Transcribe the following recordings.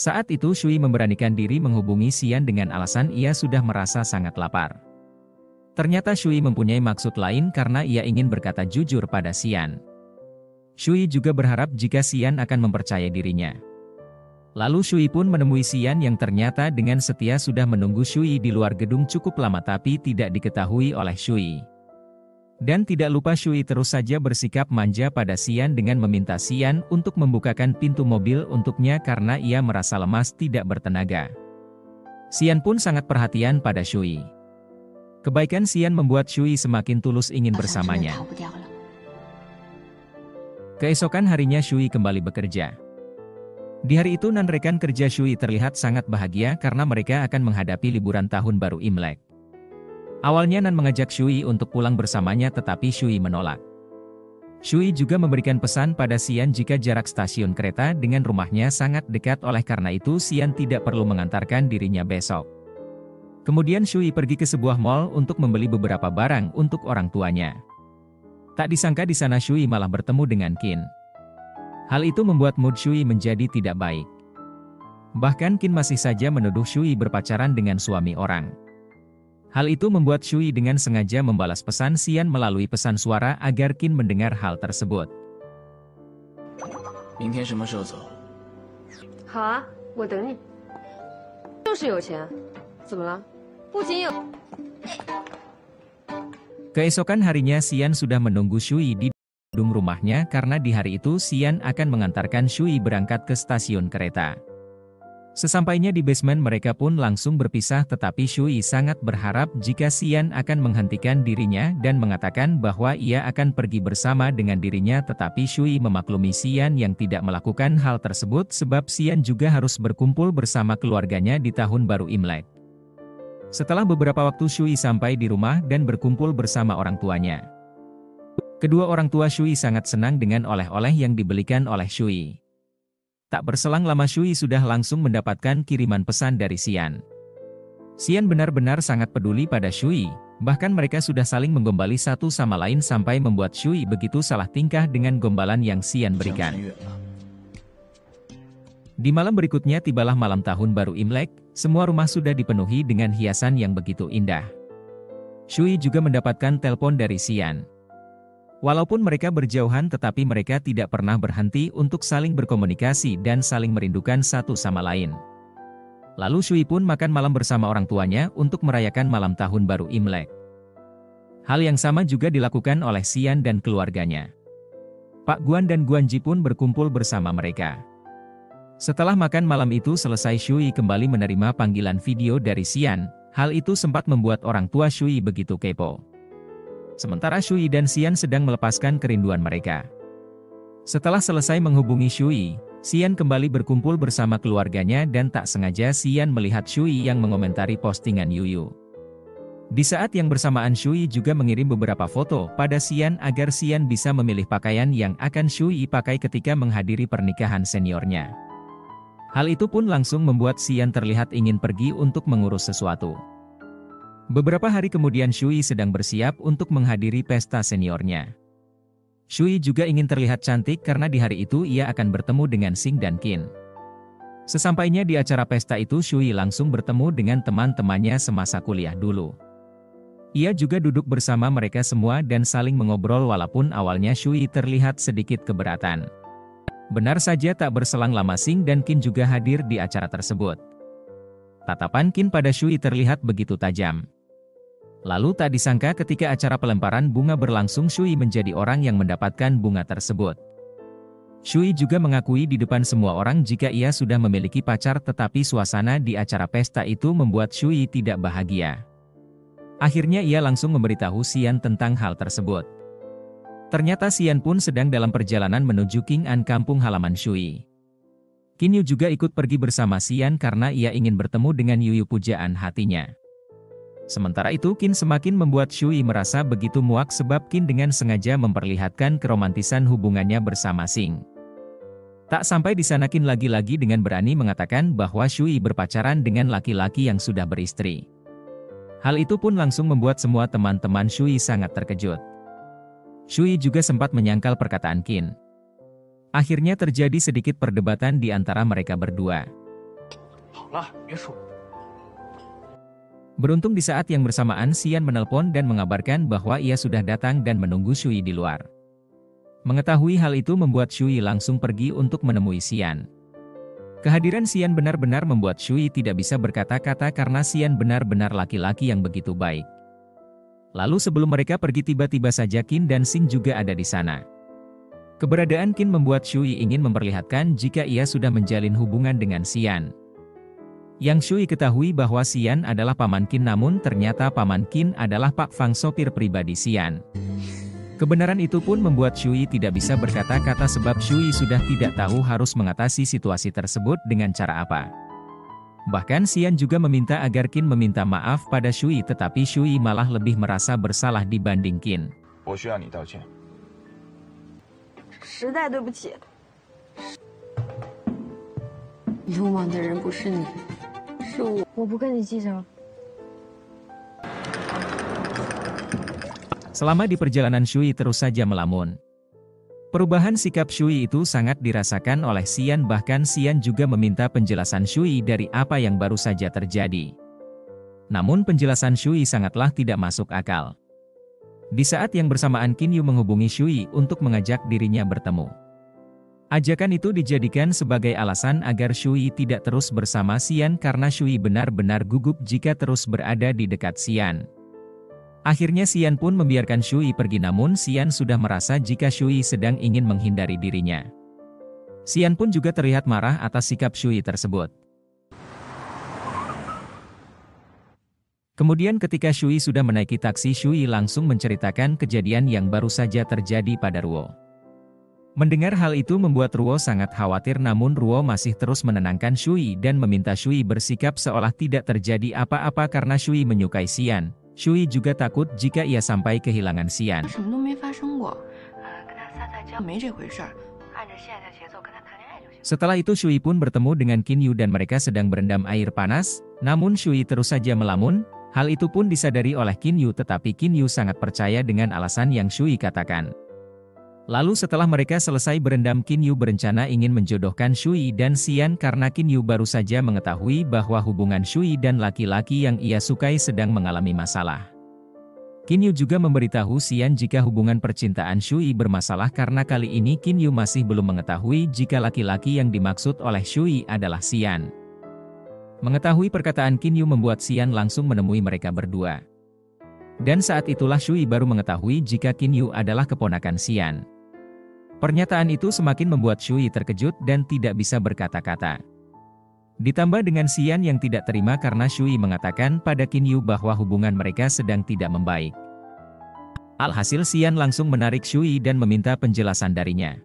Saat itu Shui memberanikan diri menghubungi Xian dengan alasan ia sudah merasa sangat lapar. Ternyata Shui mempunyai maksud lain karena ia ingin berkata jujur pada Xian. Shui juga berharap jika Xian akan mempercayai dirinya. Lalu Shui pun menemui Xian yang ternyata dengan setia sudah menunggu Shui di luar gedung cukup lama tapi tidak diketahui oleh Shui. Dan tidak lupa Shui terus saja bersikap manja pada Xian dengan meminta Xian untuk membukakan pintu mobil untuknya karena ia merasa lemas tidak bertenaga. Xian pun sangat perhatian pada Shui. Kebaikan Xian membuat Shui semakin tulus ingin bersamanya. Keesokan harinya Shui kembali bekerja. Di hari itu rekan kerja Shui terlihat sangat bahagia karena mereka akan menghadapi liburan tahun baru Imlek. Awalnya Nan mengajak Shui untuk pulang bersamanya tetapi Shui menolak. Shui juga memberikan pesan pada Xian jika jarak stasiun kereta dengan rumahnya sangat dekat oleh karena itu Xian tidak perlu mengantarkan dirinya besok. Kemudian Shui pergi ke sebuah mall untuk membeli beberapa barang untuk orang tuanya. Tak disangka di sana Shui malah bertemu dengan Qin. Hal itu membuat mood Shui menjadi tidak baik. Bahkan Qin masih saja menuduh Shui berpacaran dengan suami orang. Hal itu membuat Shui dengan sengaja membalas pesan Xian melalui pesan suara agar Qin mendengar hal tersebut. 明天什么时候走？好啊，我等你。就是有钱，怎么了？不仅有。 Keesokan harinya Xian sudah menunggu Shui di gedung rumahnya karena di hari itu Xian akan mengantarkan Shui berangkat ke stasiun kereta. Sesampainya di basement mereka pun langsung berpisah tetapi Shui sangat berharap jika Xian akan menghentikan dirinya dan mengatakan bahwa ia akan pergi bersama dengan dirinya tetapi Shui memaklumi Xian yang tidak melakukan hal tersebut sebab Xian juga harus berkumpul bersama keluarganya di tahun baru Imlek. Setelah beberapa waktu Shui sampai di rumah dan berkumpul bersama orang tuanya. Kedua orang tua Shui sangat senang dengan oleh-oleh yang dibelikan oleh Shui. Tak berselang lama Shui sudah langsung mendapatkan kiriman pesan dari Xian. Xian benar-benar sangat peduli pada Shui, bahkan mereka sudah saling menggombali satu sama lain sampai membuat Shui begitu salah tingkah dengan gombalan yang Xian berikan. Di malam berikutnya tibalah malam tahun baru Imlek, semua rumah sudah dipenuhi dengan hiasan yang begitu indah. Shui juga mendapatkan telepon dari Xian. Walaupun mereka berjauhan tetapi mereka tidak pernah berhenti untuk saling berkomunikasi dan saling merindukan satu sama lain. Lalu Shui pun makan malam bersama orang tuanya untuk merayakan malam tahun baru Imlek. Hal yang sama juga dilakukan oleh Xian dan keluarganya. Pak Guan dan Guan Ji pun berkumpul bersama mereka. Setelah makan malam itu selesai Shui kembali menerima panggilan video dari Xian, hal itu sempat membuat orang tua Shui begitu kepo. Sementara Shui dan Xian sedang melepaskan kerinduan mereka. Setelah selesai menghubungi Shui, Xian kembali berkumpul bersama keluarganya dan tak sengaja Xian melihat Shui yang mengomentari postingan Yuyu. Di saat yang bersamaan Shui juga mengirim beberapa foto pada Xian agar Xian bisa memilih pakaian yang akan Shui pakai ketika menghadiri pernikahan seniornya. Hal itu pun langsung membuat Xian terlihat ingin pergi untuk mengurus sesuatu. Beberapa hari kemudian Shui sedang bersiap untuk menghadiri pesta seniornya. Shui juga ingin terlihat cantik karena di hari itu ia akan bertemu dengan Xing dan Qin. Sesampainya di acara pesta itu Shui langsung bertemu dengan teman-temannya semasa kuliah dulu. Ia juga duduk bersama mereka semua dan saling mengobrol walaupun awalnya Shui terlihat sedikit keberatan. Benar saja tak berselang lama Xing dan Qin juga hadir di acara tersebut. Tatapan Qin pada Shui terlihat begitu tajam. Lalu tak disangka ketika acara pelemparan bunga berlangsung Shui menjadi orang yang mendapatkan bunga tersebut. Shui juga mengakui di depan semua orang jika ia sudah memiliki pacar tetapi suasana di acara pesta itu membuat Shui tidak bahagia. Akhirnya ia langsung memberitahu Xian tentang hal tersebut. Ternyata Xian pun sedang dalam perjalanan menuju Qing'an kampung halaman Shui. Qin Yu juga ikut pergi bersama Xian karena ia ingin bertemu dengan Yuyu pujaan hatinya. Sementara itu Qin semakin membuat Shui merasa begitu muak sebab Qin dengan sengaja memperlihatkan keromantisan hubungannya bersama Xing. Tak sampai di sana Qin lagi-lagi dengan berani mengatakan bahwa Shui berpacaran dengan laki-laki yang sudah beristri. Hal itu pun langsung membuat semua teman-teman Shui sangat terkejut. Shui juga sempat menyangkal perkataan Qin. Akhirnya terjadi sedikit perdebatan di antara mereka berdua. 了，别说。 Beruntung di saat yang bersamaan Xian menelpon dan mengabarkan bahwa ia sudah datang dan menunggu Shui di luar. Mengetahui hal itu membuat Shui langsung pergi untuk menemui Xian. Kehadiran Xian benar-benar membuat Shui tidak bisa berkata-kata karena Xian benar-benar laki-laki yang begitu baik. Lalu sebelum mereka pergi tiba-tiba saja Qin dan Xing juga ada di sana. Keberadaan Qin membuat Shui ingin memperlihatkan jika ia sudah menjalin hubungan dengan Xian. Yang Shui ketahui bahwa Xian adalah paman Qin, namun ternyata paman Qin adalah Pak Fang, sopir pribadi Xian. Kebenaran itu pun membuat Shui tidak bisa berkata-kata sebab Shui sudah tidak tahu harus mengatasi situasi tersebut dengan cara apa. Bahkan Xian juga meminta agar Qin meminta maaf pada Shui, tetapi Shui malah lebih merasa bersalah dibanding Qin. 我需要你道歉。实在对不起。冤枉的人不是你，是我。我不跟你计较。 Selama di perjalanan Shui terus saja melamun. Perubahan sikap Shui itu sangat dirasakan oleh Xian, bahkan Xian juga meminta penjelasan Shui dari apa yang baru saja terjadi. Namun penjelasan Shui sangatlah tidak masuk akal. Di saat yang bersamaan Qin Yu menghubungi Shui untuk mengajak dirinya bertemu. Ajakan itu dijadikan sebagai alasan agar Shui tidak terus bersama Xian karena Shui benar-benar gugup jika terus berada di dekat Xian. Akhirnya Xian pun membiarkan Shui pergi, namun Xian sudah merasa jika Shui sedang ingin menghindari dirinya. Xian pun juga terlihat marah atas sikap Shui tersebut. Kemudian ketika Shui sudah menaiki taksi, Shui langsung menceritakan kejadian yang baru saja terjadi pada Ruo. Mendengar hal itu membuat Ruo sangat khawatir, namun Ruo masih terus menenangkan Shui dan meminta Shui bersikap seolah tidak terjadi apa-apa karena Shui menyukai Xian. Shui juga takut jika ia sampai kehilangan Xian. Setelah itu Shui pun bertemu dengan Qin Yu dan mereka sedang berendam air panas, namun Shui terus saja melamun. Hal itu pun disadari oleh Qin Yu, tetapi Qin Yu sangat percaya dengan alasan yang Shui katakan. Lalu setelah mereka selesai berendam, Qin Yu berencana ingin menjodohkan Shui dan Xian karena Qin Yu baru saja mengetahui bahwa hubungan Shui dan laki-laki yang ia sukai sedang mengalami masalah. Qin Yu juga memberitahu Xian jika hubungan percintaan Shui bermasalah karena kali ini Qin Yu masih belum mengetahui jika laki-laki yang dimaksud oleh Shui adalah Xian. Mengetahui perkataan Qin Yu membuat Xian langsung menemui mereka berdua. Dan saat itulah Shui baru mengetahui jika Qin Yu adalah keponakan Xian. Pernyataan itu semakin membuat Shui terkejut dan tidak bisa berkata-kata. Ditambah dengan Xian yang tidak terima karena Shui mengatakan pada Qin Yu bahwa hubungan mereka sedang tidak membaik. Alhasil Xian langsung menarik Shui dan meminta penjelasan darinya.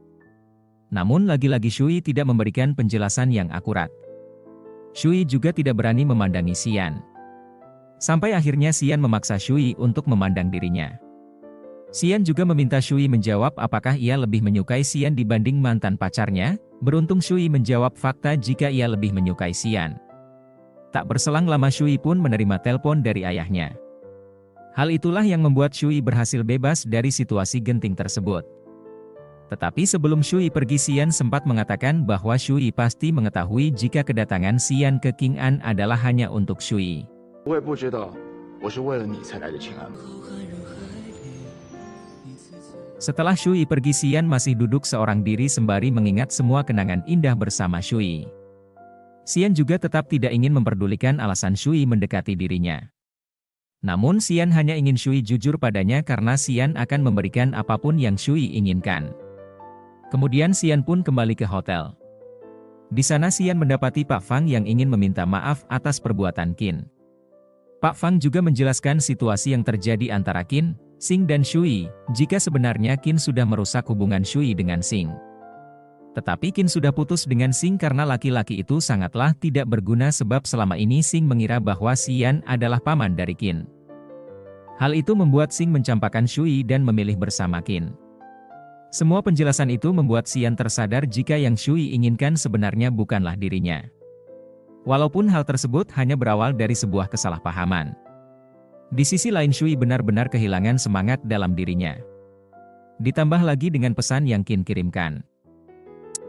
Namun lagi-lagi Shui tidak memberikan penjelasan yang akurat. Shui juga tidak berani memandangi Xian. Sampai akhirnya Xian memaksa Shui untuk memandang dirinya. Xian juga meminta Shui menjawab apakah ia lebih menyukai Xian dibanding mantan pacarnya. Beruntung Shui menjawab fakta jika ia lebih menyukai Xian. Tak berselang lama Shui pun menerima telepon dari ayahnya. Hal itulah yang membuat Shui berhasil bebas dari situasi genting tersebut. Tetapi sebelum Shui pergi, Xian sempat mengatakan bahwa Shui pasti mengetahui jika kedatangan Xian ke Qing'an adalah hanya untuk Shui. 我也不知道，我是为了你才来的庆安。 Setelah Shui pergi, Xian masih duduk seorang diri sembari mengingat semua kenangan indah bersama Shui. Xian juga tetap tidak ingin memperdulikan alasan Shui mendekati dirinya. Namun Xian hanya ingin Shui jujur padanya karena Xian akan memberikan apapun yang Shui inginkan. Kemudian Xian pun kembali ke hotel. Di sana Xian mendapati Pak Fang yang ingin meminta maaf atas perbuatan Qin. Pak Fang juga menjelaskan situasi yang terjadi antara Qin, Xing dan Shui, jika sebenarnya Qin sudah merusak hubungan Shui dengan Xing. Tetapi Qin sudah putus dengan Xing karena laki-laki itu sangatlah tidak berguna sebab selama ini Xing mengira bahwa Xian adalah paman dari Qin. Hal itu membuat Xing mencampakkan Shui dan memilih bersama Qin. Semua penjelasan itu membuat Xian tersadar jika yang Shui inginkan sebenarnya bukanlah dirinya. Walaupun hal tersebut hanya berawal dari sebuah kesalahpahaman. Di sisi lain Shui benar-benar kehilangan semangat dalam dirinya. Ditambah lagi dengan pesan yang Qin kirimkan.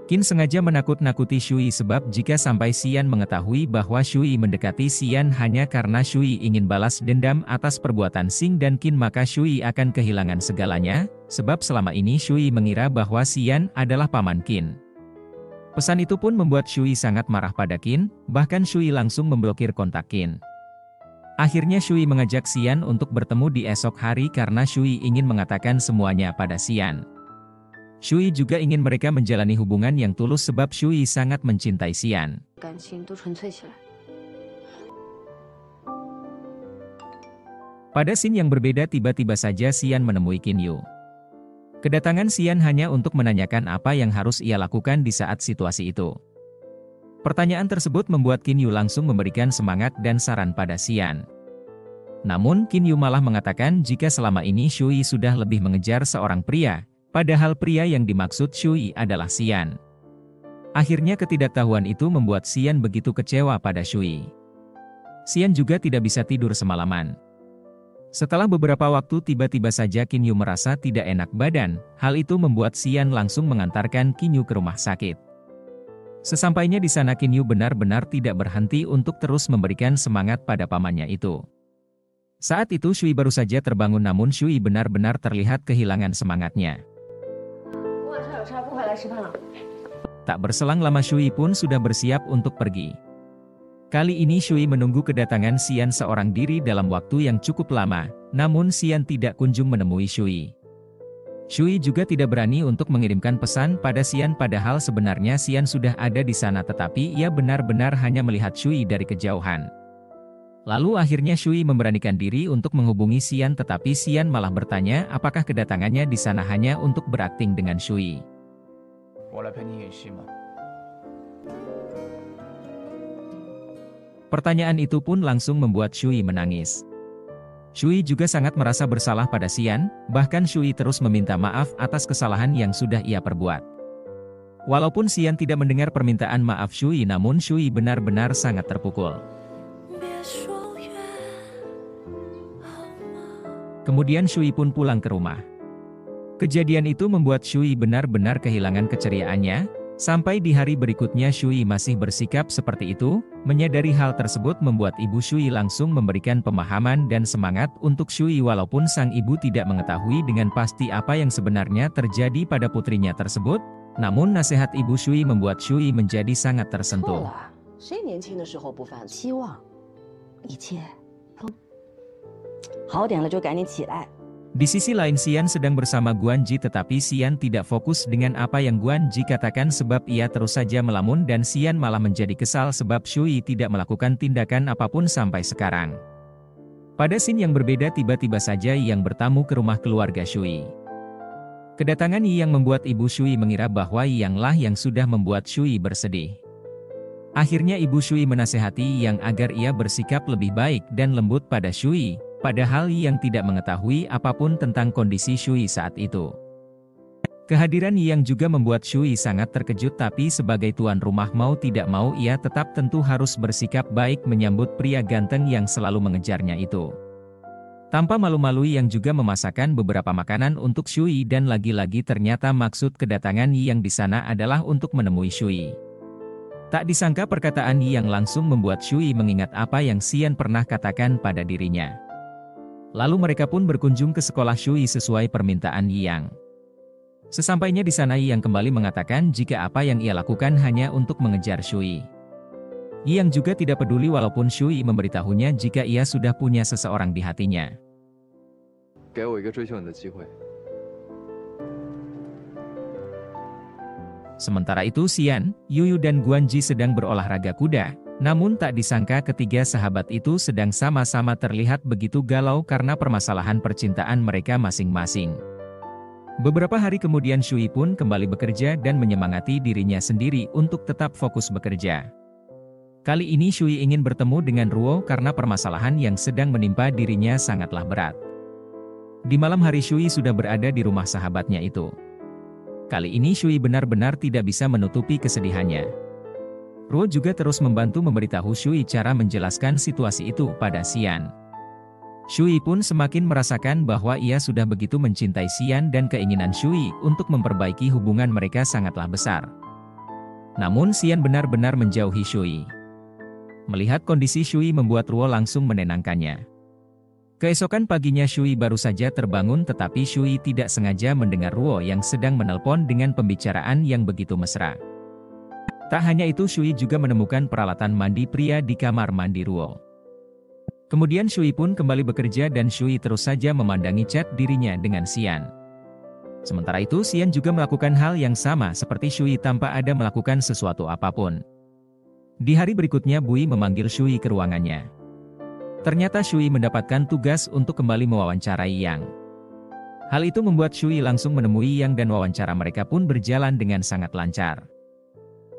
Qin sengaja menakut-nakuti Shui sebab jika sampai Xian mengetahui bahwa Shui mendekati Xian hanya karena Shui ingin balas dendam atas perbuatan Xing dan Qin, maka Shui akan kehilangan segalanya, sebab selama ini Shui mengira bahwa Xian adalah paman Qin. Pesan itu pun membuat Shui sangat marah pada Qin, bahkan Shui langsung memblokir kontak Qin. Akhirnya Shui mengajak Xian untuk bertemu di esok hari karena Shui ingin mengatakan semuanya pada Xian. Shui juga ingin mereka menjalani hubungan yang tulus sebab Shui sangat mencintai Xian. Pada scene yang berbeda tiba-tiba saja Xian menemui Qin Yu. Kedatangan Xian hanya untuk menanyakan apa yang harus ia lakukan di saat situasi itu. Pertanyaan tersebut membuat Qin Yu langsung memberikan semangat dan saran pada Xian. Namun Qin Yu malah mengatakan jika selama ini Shui sudah lebih mengejar seorang pria, padahal pria yang dimaksud Shui adalah Xian. Akhirnya ketidaktahuan itu membuat Xian begitu kecewa pada Shui. Xian juga tidak bisa tidur semalaman. Setelah beberapa waktu tiba-tiba saja Qin Yu merasa tidak enak badan, hal itu membuat Xian langsung mengantarkan Qin Yu ke rumah sakit. Sesampainya di sana Qin Yu benar-benar tidak berhenti untuk terus memberikan semangat pada pamannya itu. Saat itu Shui baru saja terbangun namun Shui benar-benar terlihat kehilangan semangatnya. Tak berselang lama Shui pun sudah bersiap untuk pergi. Kali ini Shui menunggu kedatangan Xian seorang diri dalam waktu yang cukup lama, namun Xian tidak kunjung menemui Shui. Shui juga tidak berani untuk mengirimkan pesan pada Xian padahal sebenarnya Xian sudah ada di sana tetapi ia benar-benar hanya melihat Shui dari kejauhan. Lalu akhirnya Shui memberanikan diri untuk menghubungi Xian tetapi Xian malah bertanya apakah kedatangannya di sana hanya untuk berakting dengan Shui. Pertanyaan itu pun langsung membuat Shui menangis. Shui juga sangat merasa bersalah pada Xian, bahkan Shui terus meminta maaf atas kesalahan yang sudah ia perbuat. Walaupun Xian tidak mendengar permintaan maaf Shui namun Shui benar-benar sangat terpukul. Kemudian Shui pun pulang ke rumah. Kejadian itu membuat Shui benar-benar kehilangan keceriaannya, sampai di hari berikutnya Shui masih bersikap seperti itu. Menyadari hal tersebut membuat ibu Shui langsung memberikan pemahaman dan semangat untuk Shui walaupun sang ibu tidak mengetahui dengan pasti apa yang sebenarnya terjadi pada putrinya tersebut, namun nasihat ibu Shui membuat Shui menjadi sangat tersentuh. Di sisi lain Xian sedang bersama Guanji tetapi Xian tidak fokus dengan apa yang Guanji katakan sebab ia terus saja melamun dan Xian malah menjadi kesal sebab Shui tidak melakukan tindakan apapun sampai sekarang. Pada scene yang berbeda tiba-tiba saja Yang bertamu ke rumah keluarga Shui. Kedatangan Yang membuat ibu Shui mengira bahwa Yang lah yang sudah membuat Shui bersedih. Akhirnya ibu Shui menasehati Yang agar ia bersikap lebih baik dan lembut pada Shui. Padahal Yang tidak mengetahui apapun tentang kondisi Shui saat itu. Kehadiran Yang juga membuat Shui sangat terkejut tapi sebagai tuan rumah mau tidak mau ia tetap tentu harus bersikap baik menyambut pria ganteng yang selalu mengejarnya itu. Tanpa malu-malu Yang juga memasakkan beberapa makanan untuk Shui dan lagi-lagi ternyata maksud kedatangan Yang di sana adalah untuk menemui Shui. Tak disangka perkataan Yang langsung membuat Shui mengingat apa yang Xian pernah katakan pada dirinya. Lalu mereka pun berkunjung ke sekolah Shui sesuai permintaan Yang. Sesampainya di sana Yang kembali mengatakan jika apa yang ia lakukan hanya untuk mengejar Shui. Yang juga tidak peduli walaupun Shui memberitahunya jika ia sudah punya seseorang di hatinya. Sementara itu Xian, Yuyu dan Guanji sedang berolahraga kuda. Namun tak disangka ketiga sahabat itu sedang sama-sama terlihat begitu galau karena permasalahan percintaan mereka masing-masing. Beberapa hari kemudian Shui pun kembali bekerja dan menyemangati dirinya sendiri untuk tetap fokus bekerja. Kali ini Shui ingin bertemu dengan Ruo karena permasalahan yang sedang menimpa dirinya sangatlah berat. Di malam hari Shui sudah berada di rumah sahabatnya itu. Kali ini Shui benar-benar tidak bisa menutupi kesedihannya. Ruo juga terus membantu memberitahu Shui cara menjelaskan situasi itu pada Xian. Shui pun semakin merasakan bahwa ia sudah begitu mencintai Xian dan keinginan Shui untuk memperbaiki hubungan mereka sangatlah besar. Namun Xian benar-benar menjauhi Shui. Melihat kondisi Shui membuat Ruo langsung menenangkannya. Keesokan paginya Shui baru saja terbangun tetapi Shui tidak sengaja mendengar Ruo yang sedang menelpon dengan pembicaraan yang begitu mesra. Tak hanya itu Shui juga menemukan peralatan mandi pria di kamar mandi Ruo. Kemudian Shui pun kembali bekerja dan Shui terus saja memandangi chat dirinya dengan Xian. Sementara itu Xian juga melakukan hal yang sama seperti Shui tanpa ada melakukan sesuatu apapun. Di hari berikutnya Bui memanggil Shui ke ruangannya. Ternyata Shui mendapatkan tugas untuk kembali mewawancarai Yang. Hal itu membuat Shui langsung menemui Yang dan wawancara mereka pun berjalan dengan sangat lancar.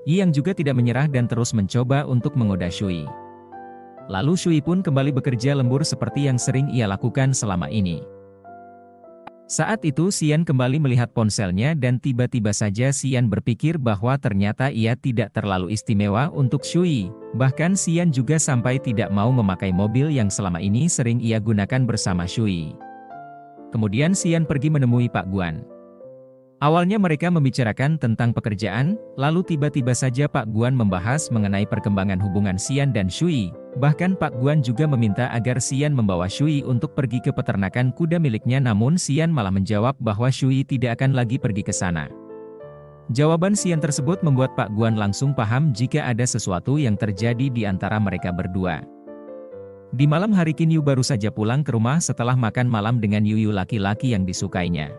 Yang juga tidak menyerah dan terus mencoba untuk menggoda Shui. Lalu Shui pun kembali bekerja lembur seperti yang sering ia lakukan selama ini. Saat itu Xian kembali melihat ponselnya dan tiba-tiba saja Xian berpikir bahwa ternyata ia tidak terlalu istimewa untuk Shui. Bahkan Xian juga sampai tidak mau memakai mobil yang selama ini sering ia gunakan bersama Shui. Kemudian Xian pergi menemui Pak Guan. Awalnya mereka membicarakan tentang pekerjaan, lalu tiba-tiba saja Pak Guan membahas mengenai perkembangan hubungan Xian dan Shui. Bahkan Pak Guan juga meminta agar Xian membawa Shui untuk pergi ke peternakan kuda miliknya, namun Xian malah menjawab bahwa Shui tidak akan lagi pergi ke sana. Jawaban Xian tersebut membuat Pak Guan langsung paham jika ada sesuatu yang terjadi di antara mereka berdua. Di malam hari Qin Yu baru saja pulang ke rumah setelah makan malam dengan Yuyu laki-laki yang disukainya.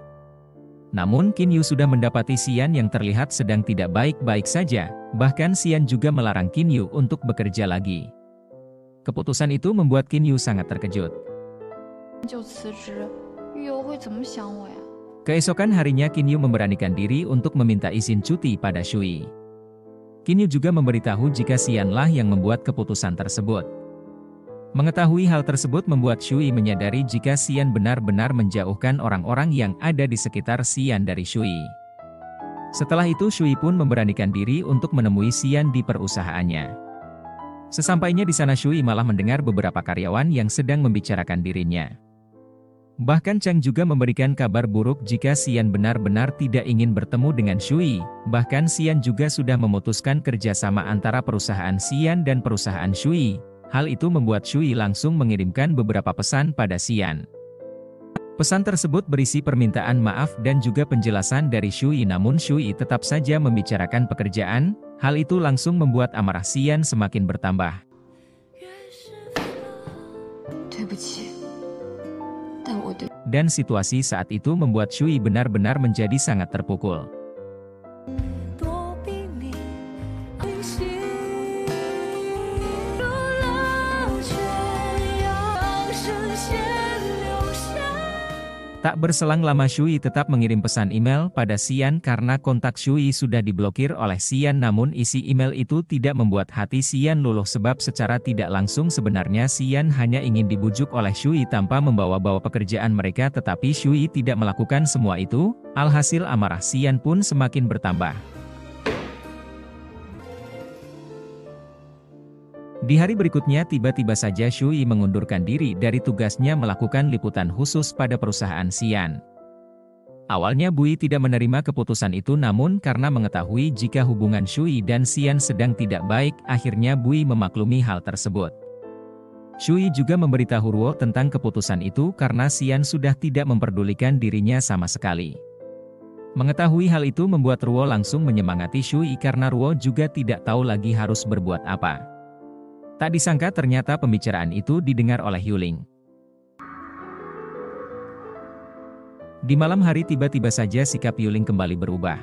Namun Qin Yu sudah mendapati Xian yang terlihat sedang tidak baik-baik saja, bahkan Xian juga melarang Qin Yu untuk bekerja lagi. Keputusan itu membuat Qin Yu sangat terkejut. Keesokan harinya Qin Yu memberanikan diri untuk meminta izin cuti pada Shui. Qin Yu juga memberitahu jika Xianlah yang membuat keputusan tersebut. Mengetahui hal tersebut membuat Shui menyadari jika Xian benar-benar menjauhkan orang-orang yang ada di sekitar Xian dari Shui. Setelah itu Shui pun memberanikan diri untuk menemui Xian di perusahaannya. Sesampainya di sana Shui malah mendengar beberapa karyawan yang sedang membicarakan dirinya. Bahkan Chang juga memberikan kabar buruk jika Xian benar-benar tidak ingin bertemu dengan Shui. Bahkan Xian juga sudah memutuskan kerjasama antara perusahaan Xian dan perusahaan Shui. Hal itu membuat Shui langsung mengirimkan beberapa pesan pada Xian. Pesan tersebut berisi permintaan maaf dan juga penjelasan dari Shui, namun Shui tetap saja membicarakan pekerjaan. Hal itu langsung membuat amarah Xian semakin bertambah. Dan situasi saat itu membuat Shui benar-benar menjadi sangat terpukul. Tak berselang lama Shui tetap mengirim pesan email pada Xian karena kontak Shui sudah diblokir oleh Xian, namun isi email itu tidak membuat hati Xian luluh sebab secara tidak langsung sebenarnya Xian hanya ingin dibujuk oleh Shui tanpa membawa-bawa pekerjaan mereka, tetapi Shui tidak melakukan semua itu. Alhasil amarah Xian pun semakin bertambah. Di hari berikutnya tiba-tiba saja Shui mengundurkan diri dari tugasnya melakukan liputan khusus pada perusahaan Xian. Awalnya Bui tidak menerima keputusan itu, namun karena mengetahui jika hubungan Shui dan Xian sedang tidak baik, akhirnya Bui memaklumi hal tersebut. Shui juga memberitahu Ruo tentang keputusan itu karena Xian sudah tidak memperdulikan dirinya sama sekali. Mengetahui hal itu membuat Ruo langsung menyemangati Shui karena Ruo juga tidak tahu lagi harus berbuat apa. Tak disangka ternyata pembicaraan itu didengar oleh Yuling. Di malam hari tiba-tiba saja sikap Yuling kembali berubah.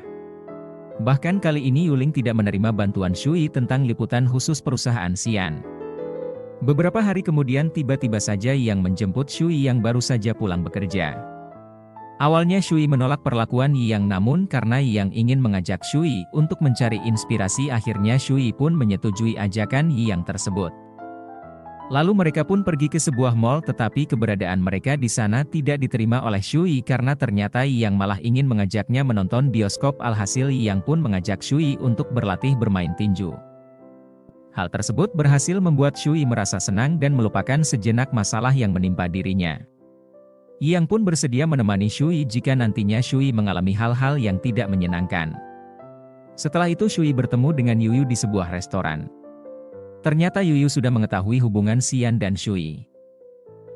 Bahkan kali ini Yuling tidak menerima bantuan Shui tentang liputan khusus perusahaan Xian. Beberapa hari kemudian tiba-tiba saja Yang menjemput Shui yang baru saja pulang bekerja. Awalnya Shui menolak perlakuan Yang, namun karena Yang ingin mengajak Shui untuk mencari inspirasi, akhirnya Shui pun menyetujui ajakan Yang tersebut. Lalu mereka pun pergi ke sebuah mall, tetapi keberadaan mereka di sana tidak diterima oleh Shui karena ternyata Yang malah ingin mengajaknya menonton bioskop. Alhasil Yang pun mengajak Shui untuk berlatih bermain tinju. Hal tersebut berhasil membuat Shui merasa senang dan melupakan sejenak masalah yang menimpa dirinya. Yang pun bersedia menemani Shui jika nantinya Shui mengalami hal-hal yang tidak menyenangkan. Setelah itu Shui bertemu dengan Yuyu di sebuah restoran. Ternyata Yuyu sudah mengetahui hubungan Xian dan Shui.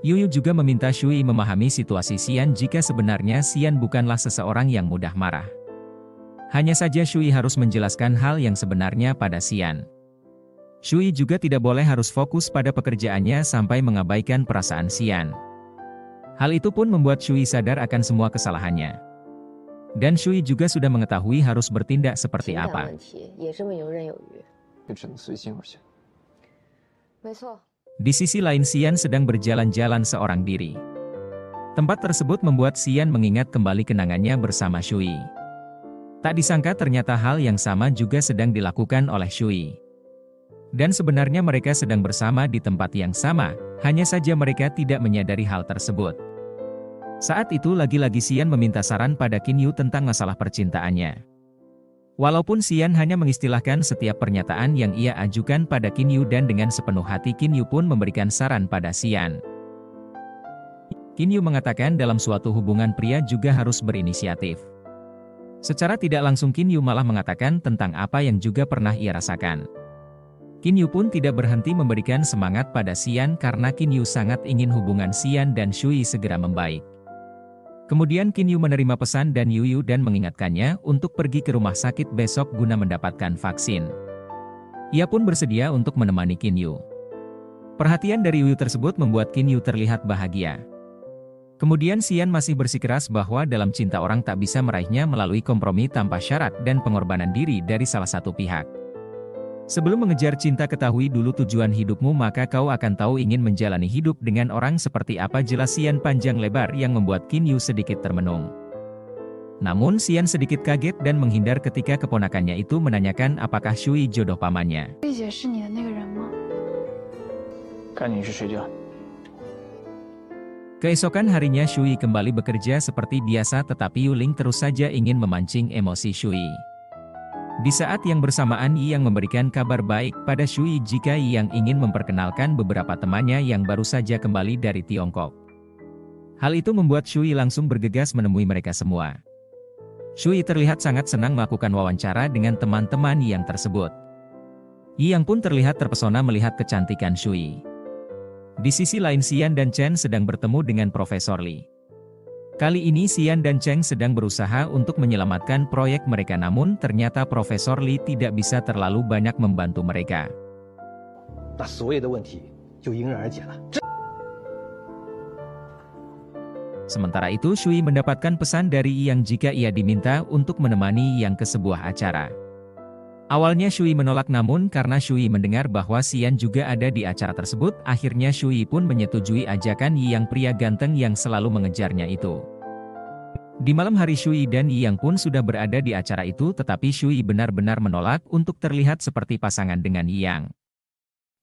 Yuyu juga meminta Shui memahami situasi Xian jika sebenarnya Xian bukanlah seseorang yang mudah marah. Hanya saja Shui harus menjelaskan hal yang sebenarnya pada Xian. Shui juga tidak boleh harus fokus pada pekerjaannya sampai mengabaikan perasaan Xian. Hal itu pun membuat Shui sadar akan semua kesalahannya. Dan Shui juga sudah mengetahui harus bertindak seperti apa. Di sisi lain Xian sedang berjalan-jalan seorang diri. Tempat tersebut membuat Xian mengingat kembali kenangannya bersama Shui. Tak disangka ternyata hal yang sama juga sedang dilakukan oleh Shui. Dan sebenarnya mereka sedang bersama di tempat yang sama, hanya saja mereka tidak menyadari hal tersebut. Saat itu lagi-lagi Xian meminta saran pada Qin Yu tentang masalah percintaannya. Walaupun Xian hanya mengistilahkan setiap pernyataan yang ia ajukan pada Qin Yu dan dengan sepenuh hati Qin Yu pun memberikan saran pada Xian. Qin Yu mengatakan dalam suatu hubungan pria juga harus berinisiatif. Secara tidak langsung Qin Yu malah mengatakan tentang apa yang juga pernah ia rasakan. Qin Yu pun tidak berhenti memberikan semangat pada Xian karena Qin Yu sangat ingin hubungan Xian dan Shui segera membaik. Kemudian Qin Yu menerima pesan dan Yuyu dan mengingatkannya untuk pergi ke rumah sakit besok guna mendapatkan vaksin. Ia pun bersedia untuk menemani Qin Yu. Perhatian dari Yuyu tersebut membuat Qin Yu terlihat bahagia. Kemudian Xian masih bersikeras bahwa dalam cinta orang tak bisa meraihnya melalui kompromi tanpa syarat dan pengorbanan diri dari salah satu pihak. Sebelum mengejar cinta ketahui dulu tujuan hidupmu maka kau akan tahu ingin menjalani hidup dengan orang seperti apa, jelas Xian panjang lebar yang membuat Qin Yu sedikit termenung. Namun Xian sedikit kaget dan menghindar ketika keponakannya itu menanyakan apakah Shui jodoh pamannya. Keesokan harinya Shui kembali bekerja seperti biasa tetapi Yuling terus saja ingin memancing emosi Shui. Di saat yang bersamaan Yang memberikan kabar baik pada Shui jika Yang ingin memperkenalkan beberapa temannya yang baru saja kembali dari Tiongkok. Hal itu membuat Shui langsung bergegas menemui mereka semua. Shui terlihat sangat senang melakukan wawancara dengan teman-teman Yang tersebut. Yang pun terlihat terpesona melihat kecantikan Shui. Di sisi lain Xian dan Chen sedang bertemu dengan Profesor Li. Kali ini Xian dan Cheng sedang berusaha untuk menyelamatkan proyek mereka namun ternyata Profesor Li tidak bisa terlalu banyak membantu mereka. Sementara itu Shui mendapatkan pesan dari Yang jika ia diminta untuk menemani Yang ke sebuah acara. Awalnya Shui menolak namun karena Shui mendengar bahwa Xian juga ada di acara tersebut, akhirnya Shui pun menyetujui ajakan Yang pria ganteng yang selalu mengejarnya itu. Di malam hari Shui dan Yang pun sudah berada di acara itu tetapi Shui benar-benar menolak untuk terlihat seperti pasangan dengan Yang.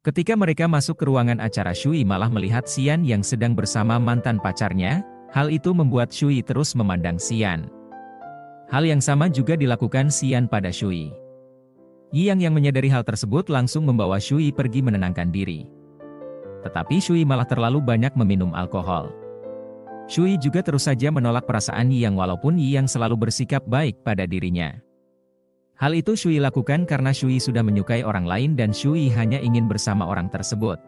Ketika mereka masuk ke ruangan acara Shui malah melihat Xian yang sedang bersama mantan pacarnya, hal itu membuat Shui terus memandang Xian. Hal yang sama juga dilakukan Xian pada Shui. Yang menyadari hal tersebut langsung membawa Shui pergi menenangkan diri. Tetapi Shui malah terlalu banyak meminum alkohol. Shui juga terus saja menolak perasaan Yang walaupun Yang selalu bersikap baik pada dirinya. Hal itu Shui lakukan karena Shui sudah menyukai orang lain dan Shui hanya ingin bersama orang tersebut.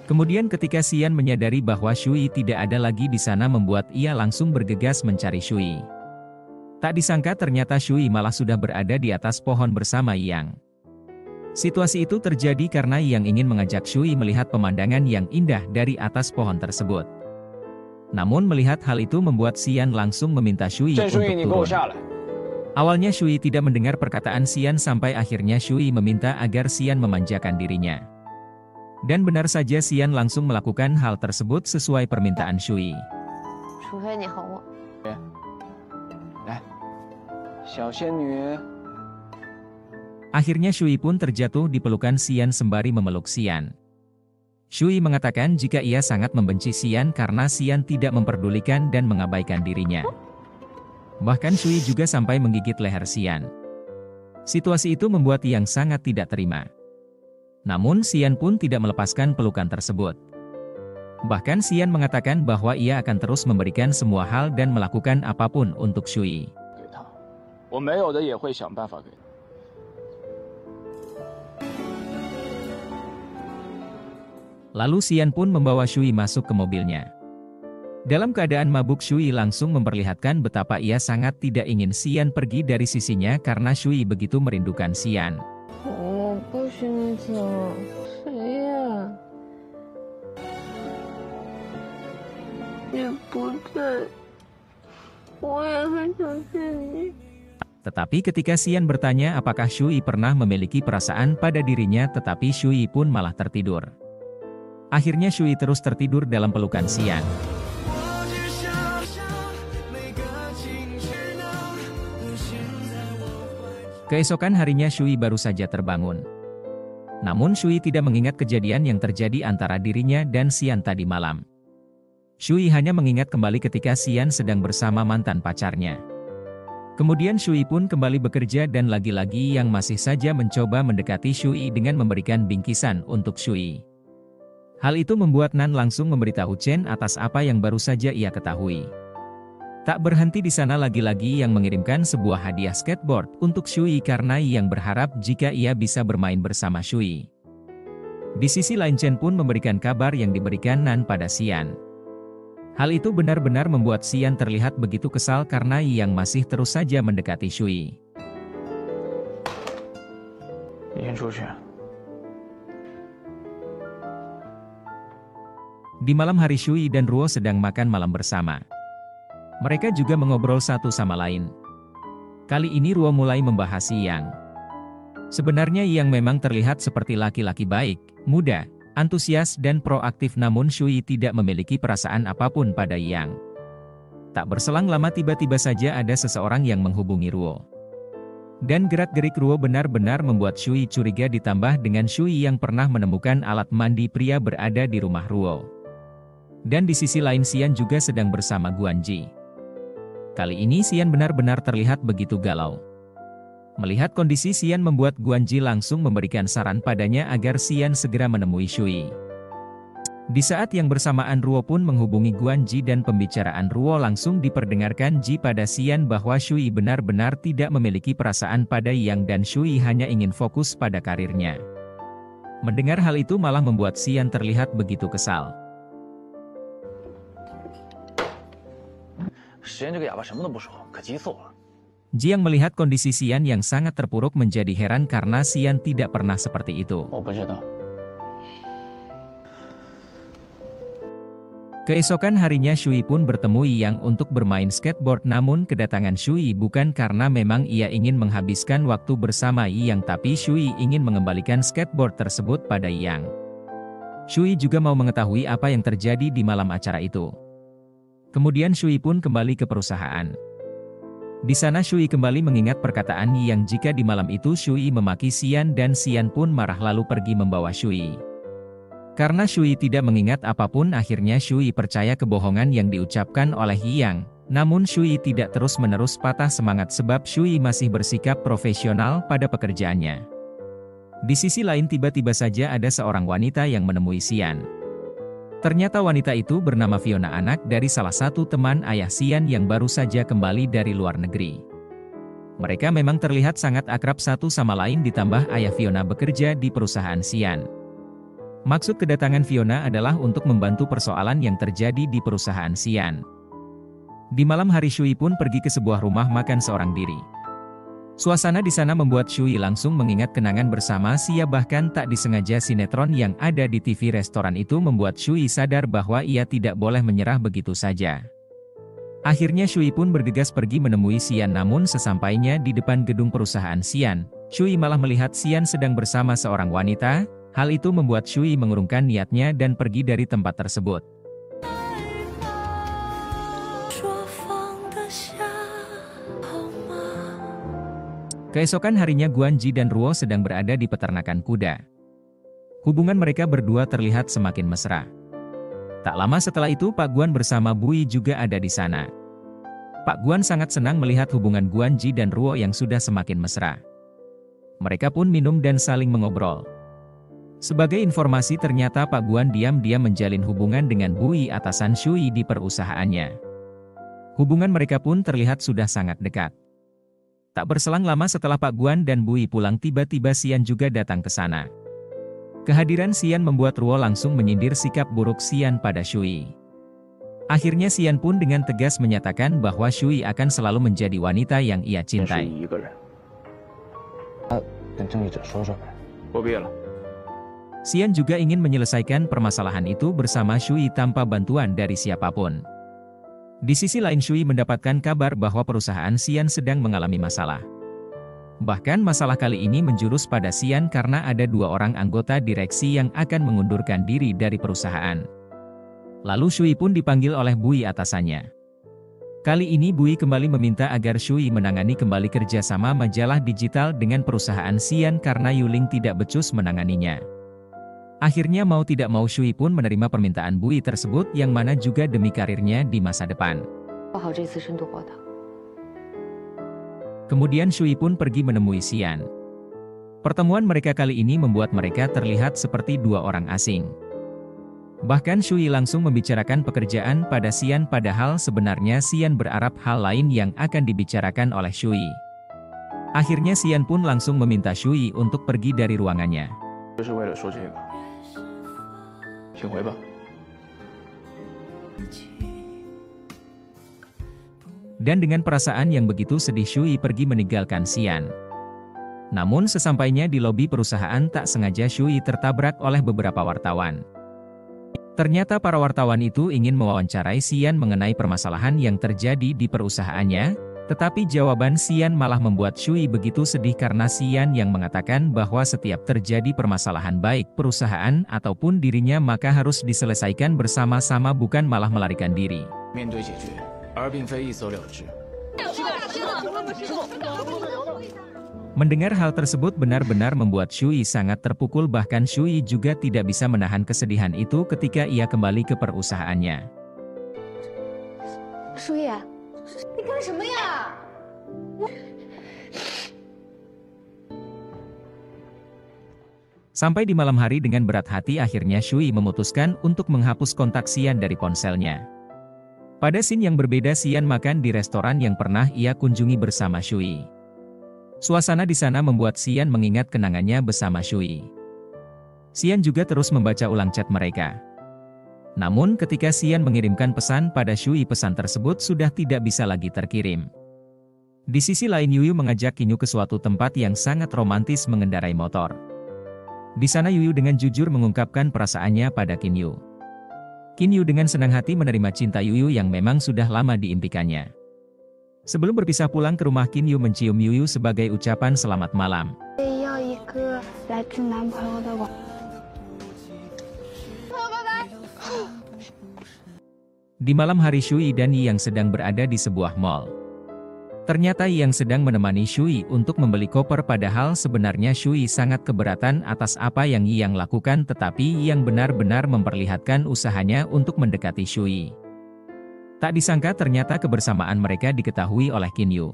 Kemudian ketika Xian menyadari bahwa Shui tidak ada lagi di sana membuat ia langsung bergegas mencari Shui. Tak disangka ternyata Shui malah sudah berada di atas pohon bersama Yang. Situasi itu terjadi karena Yang ingin mengajak Shui melihat pemandangan yang indah dari atas pohon tersebut. Namun melihat hal itu membuat Xian langsung meminta Shui untuk turun. Awalnya Shui tidak mendengar perkataan Xian sampai akhirnya Shui meminta agar Xian memanjakan dirinya. Dan benar saja Xian langsung melakukan hal tersebut sesuai permintaan Shui. Akhirnya Shui pun terjatuh di pelukan Xian sembari memeluk Xian. Shui mengatakan jika ia sangat membenci Xian karena Xian tidak memperdulikan dan mengabaikan dirinya. Bahkan Shui juga sampai menggigit leher Xian. Situasi itu membuat Yang sangat tidak terima. Namun Xian pun tidak melepaskan pelukan tersebut. Bahkan Xian mengatakan bahwa ia akan terus memberikan semua hal dan melakukan apapun untuk Shui. 给他，我没有的也会想办法给他。 Lalu Xian pun membawa Shui masuk ke mobilnya. Dalam keadaan mabuk, Shui langsung memperlihatkan betapa ia sangat tidak ingin Xian pergi dari sisinya karena Shui begitu merindukan Xian. 我不想走，谁呀？也不在，我也很想见你。 Tetapi ketika Xian bertanya apakah Shui pernah memiliki perasaan pada dirinya, tetapi Shui pun malah tertidur. Akhirnya Shui terus tertidur dalam pelukan Xian. Keesokan harinya Shui baru saja terbangun. Namun Shui tidak mengingat kejadian yang terjadi antara dirinya dan Xian tadi malam. Shui hanya mengingat kembali ketika Xian sedang bersama mantan pacarnya. Kemudian Shui pun kembali bekerja dan lagi-lagi yang masih saja mencoba mendekati Shui dengan memberikan bingkisan untuk Shui. Hal itu membuat Nan langsung memberitahu Chen atas apa yang baru saja ia ketahui. Tak berhenti di sana, lagi-lagi yang mengirimkan sebuah hadiah skateboard untuk Shui karena yang berharap jika ia bisa bermain bersama Shui. Di sisi lain Chen pun memberikan kabar yang diberikan Nan pada Xian. Hal itu benar-benar membuat Xian terlihat begitu kesal karena yang masih terus saja mendekati Shui. 你先出去。 Di malam hari Shui dan Ruo sedang makan malam bersama. Mereka juga mengobrol satu sama lain. Kali ini Ruo mulai membahas Yang. Sebenarnya Yang memang terlihat seperti laki-laki baik, muda, antusias dan proaktif, namun Shui tidak memiliki perasaan apapun pada Yang. Tak berselang lama tiba-tiba saja ada seseorang yang menghubungi Ruo. Dan gerak-gerik Ruo benar-benar membuat Shui curiga, ditambah dengan Shui yang pernah menemukan alat mandi pria berada di rumah Ruo. Dan di sisi lain Xian juga sedang bersama Guanji. Kali ini Xian benar-benar terlihat begitu galau. Melihat kondisi Xian membuat Guanji langsung memberikan saran padanya agar Xian segera menemui Shui. Di saat yang bersamaan Ruo pun menghubungi Guanji dan pembicaraan Ruo langsung diperdengarkan Ji pada Xian bahwa Shui benar-benar tidak memiliki perasaan pada Yang dan Shui hanya ingin fokus pada karirnya. Mendengar hal itu malah membuat Xian terlihat begitu kesal. 时间这个哑巴什么都不说，可急死我了。 Jiang melihat kondisi Xian yang sangat terpuruk menjadi heran karena Xian tidak pernah seperti itu. 我不知道。 Keesokan harinya Shui pun bertemu Yang untuk bermain skateboard, namun kedatangan Shui bukan karena memang ia ingin menghabiskan waktu bersama Yang, tapi Shui ingin mengembalikan skateboard tersebut pada Yang. Shui juga mau mengetahui apa yang terjadi di malam acara itu. Kemudian Shui pun kembali ke perusahaan. Di sana Shui kembali mengingat perkataan Yang jika di malam itu Shui memaki Xian dan Xian pun marah lalu pergi membawa Shui. Karena Shui tidak mengingat apapun, akhirnya Shui percaya kebohongan yang diucapkan oleh Yang. Namun Shui tidak terus-menerus patah semangat sebab Shui masih bersikap profesional pada pekerjaannya. Di sisi lain tiba-tiba saja ada seorang wanita yang menemui Xian. Ternyata wanita itu bernama Fiona, anak dari salah satu teman ayah Xian yang baru saja kembali dari luar negeri. Mereka memang terlihat sangat akrab satu sama lain, ditambah ayah Fiona bekerja di perusahaan Xian. Maksud kedatangan Fiona adalah untuk membantu persoalan yang terjadi di perusahaan Xian. Di malam hari Shui pun pergi ke sebuah rumah makan seorang diri. Suasana di sana membuat Shui langsung mengingat kenangan bersama Xia, bahkan tak disengaja sinetron yang ada di TV restoran itu membuat Shui sadar bahwa ia tidak boleh menyerah begitu saja. Akhirnya Shui pun bergegas pergi menemui Xian, namun sesampainya di depan gedung perusahaan Xian, Shui malah melihat Xian sedang bersama seorang wanita. Hal itu membuat Shui mengurungkan niatnya dan pergi dari tempat tersebut. Keesokan harinya Guanji dan Ruo sedang berada di peternakan kuda. Hubungan mereka berdua terlihat semakin mesra. Tak lama setelah itu Pak Guan bersama Bui juga ada di sana. Pak Guan sangat senang melihat hubungan Guanji dan Ruo yang sudah semakin mesra. Mereka pun minum dan saling mengobrol. Sebagai informasi ternyata Pak Guan diam-diam menjalin hubungan dengan Bui atasan Shui di perusahaannya. Hubungan mereka pun terlihat sudah sangat dekat. Tak berselang lama setelah Pak Guan dan Bui pulang tiba-tiba Xian juga datang ke sana. Kehadiran Xian membuat Ruo langsung menyindir sikap buruk Xian pada Shui. Akhirnya Xian pun dengan tegas menyatakan bahwa Shui akan selalu menjadi wanita yang ia cintai. Xian juga ingin menyelesaikan permasalahan itu bersama Shui tanpa bantuan dari siapapun. Di sisi lain Shui mendapatkan kabar bahwa perusahaan Xian sedang mengalami masalah. Bahkan masalah kali ini menjurus pada Xian karena ada 2 orang anggota direksi yang akan mengundurkan diri dari perusahaan. Lalu Shui pun dipanggil oleh Bui atasannya. Kali ini Bui kembali meminta agar Shui menangani kembali kerjasama majalah digital dengan perusahaan Xian karena Yuling tidak becus menanganinya. Akhirnya mau tidak mau Shui pun menerima permintaan Bui tersebut yang mana juga demi karirnya di masa depan. Kemudian Shui pun pergi menemui Xian. Pertemuan mereka kali ini membuat mereka terlihat seperti 2 orang asing. Bahkan Shui langsung membicarakan pekerjaan pada Xian padahal sebenarnya Xian berharap hal lain yang akan dibicarakan oleh Shui. Akhirnya Xian pun langsung meminta Shui untuk pergi dari ruangannya. Dan dengan perasaan yang begitu sedih Shui pergi meninggalkan Xian. Namun sesampainya di lobi perusahaan tak sengaja Shui tertabrak oleh beberapa wartawan. Ternyata para wartawan itu ingin mewawancarai Xian mengenai permasalahan yang terjadi di perusahaannya, tetapi jawaban Xian malah membuat Shui begitu sedih karena Xian yang mengatakan bahwa setiap terjadi permasalahan baik perusahaan ataupun dirinya maka harus diselesaikan bersama-sama bukan malah melarikan diri. Mendengar hal tersebut benar-benar membuat Shui sangat terpukul bahkan Shui juga tidak bisa menahan kesedihan itu ketika ia kembali ke perusahaannya. Shui,你干什么呀？ Sampai di malam hari dengan berat hati akhirnya Shui memutuskan untuk menghapus kontak Xian dari ponselnya. Pada scene yang berbeda Xian makan di restoran yang pernah ia kunjungi bersama Shui. Suasana di sana membuat Xian mengingat kenangannya bersama Shui. Xian juga terus membaca ulang chat mereka. Namun ketika Xian mengirimkan pesan pada Shui pesan tersebut sudah tidak bisa lagi terkirim. Di sisi lain Yuyu mengajak Kinyu ke suatu tempat yang sangat romantis mengendarai motor. Di sana Yuyu dengan jujur mengungkapkan perasaannya pada Kinyu. Kinyu dengan senang hati menerima cinta Yuyu yang memang sudah lama diimpikannya. Sebelum berpisah pulang ke rumah Kinyu mencium Yuyu sebagai ucapan selamat malam. Di malam hari Shui dan Yi yang sedang berada di sebuah mall. Ternyata Yi yang sedang menemani Shui untuk membeli koper padahal sebenarnya Shui sangat keberatan atas apa yang Yi yang lakukan tetapi Yi yang benar-benar memperlihatkan usahanya untuk mendekati Shui. Tak disangka ternyata kebersamaan mereka diketahui oleh Kinyu.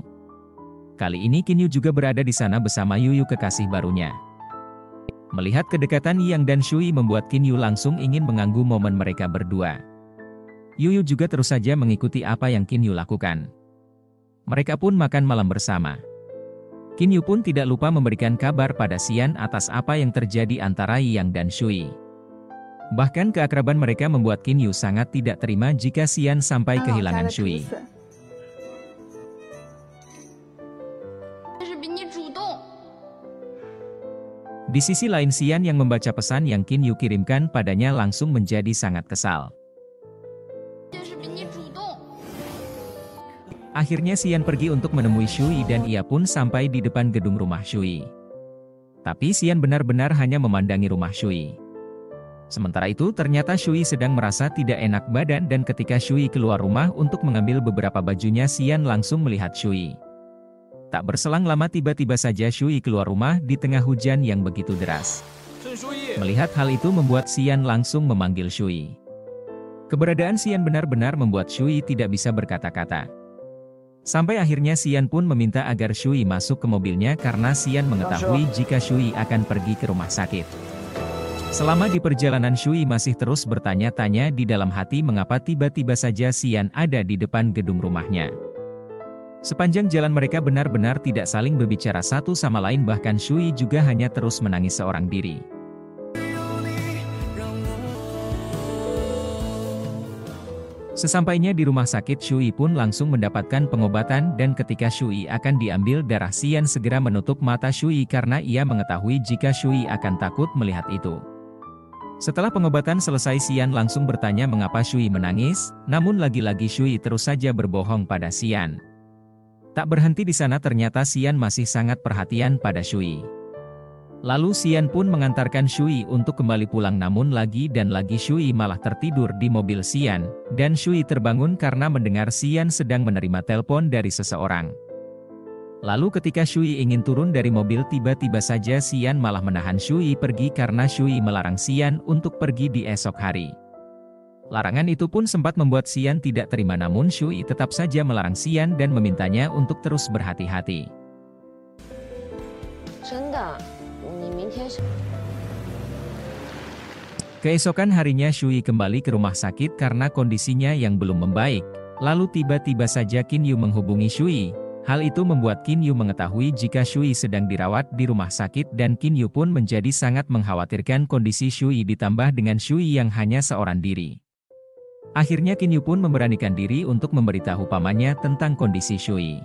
Kali ini Kinyu juga berada di sana bersama Yuyu kekasih barunya. Melihat kedekatan Yang dan Shui membuat Kinyu langsung ingin mengganggu momen mereka berdua. Yuyu juga terus saja mengikuti apa yang Kinyu lakukan. Mereka pun makan malam bersama. Kinyu pun tidak lupa memberikan kabar pada Xian atas apa yang terjadi antara Yang dan Shui. Bahkan keakraban mereka membuat Kinyu sangat tidak terima jika Xian sampai kehilangan Shui. Di sisi lain Xian yang membaca pesan yang Kinyu kirimkan padanya langsung menjadi sangat kesal. Akhirnya Xian pergi untuk menemui Shui dan ia pun sampai di depan gedung rumah Shui. Tapi Xian benar-benar hanya memandangi rumah Shui. Sementara itu ternyata Shui sedang merasa tidak enak badan dan ketika Shui keluar rumah untuk mengambil beberapa bajunya Xian langsung melihat Shui. Tak berselang lama tiba-tiba saja Shui keluar rumah di tengah hujan yang begitu deras. Melihat hal itu membuat Xian langsung memanggil Shui. Keberadaan Xian benar-benar membuat Shui tidak bisa berkata-kata. Sampai akhirnya Xian pun meminta agar Shui masuk ke mobilnya karena Xian mengetahui jika Shui akan pergi ke rumah sakit. Selama di perjalanan Shui masih terus bertanya-tanya di dalam hati mengapa tiba-tiba saja Xian ada di depan gedung rumahnya. Sepanjang jalan mereka benar-benar tidak saling berbicara satu sama lain, bahkan Shui juga hanya terus menangis seorang diri. Sesampainya di rumah sakit, Shui pun langsung mendapatkan pengobatan dan ketika Shui akan diambil darah, Xian segera menutup mata Shui karena ia mengetahui jika Shui akan takut melihat itu. Setelah pengobatan selesai, Xian langsung bertanya mengapa Shui menangis, namun lagi-lagi Shui terus saja berbohong pada Xian. Tak berhenti di sana, ternyata Xian masih sangat perhatian pada Shui. Lalu Xian pun mengantarkan Shui untuk kembali pulang, namun lagi dan lagi Shui malah tertidur di mobil Xian, dan Shui terbangun karena mendengar Xian sedang menerima telepon dari seseorang. Lalu ketika Shui ingin turun dari mobil, tiba-tiba saja Xian malah menahan Shui pergi karena Shui melarang Xian untuk pergi di esok hari. Larangan itu pun sempat membuat Xian tidak terima, namun Shui tetap saja melarang Xian dan memintanya untuk terus berhati-hati. Keesokan harinya Shui kembali ke rumah sakit karena kondisinya yang belum membaik. Lalu tiba-tiba saja Qin Yu menghubungi Shui. Hal itu membuat Qin Yu mengetahui jika Shui sedang dirawat di rumah sakit dan Qin Yu pun menjadi sangat mengkhawatirkan kondisi Shui, ditambah dengan Shui yang hanya seorang diri. Akhirnya Qin Yu pun memberanikan diri untuk memberitahu pamannya tentang kondisi Shui.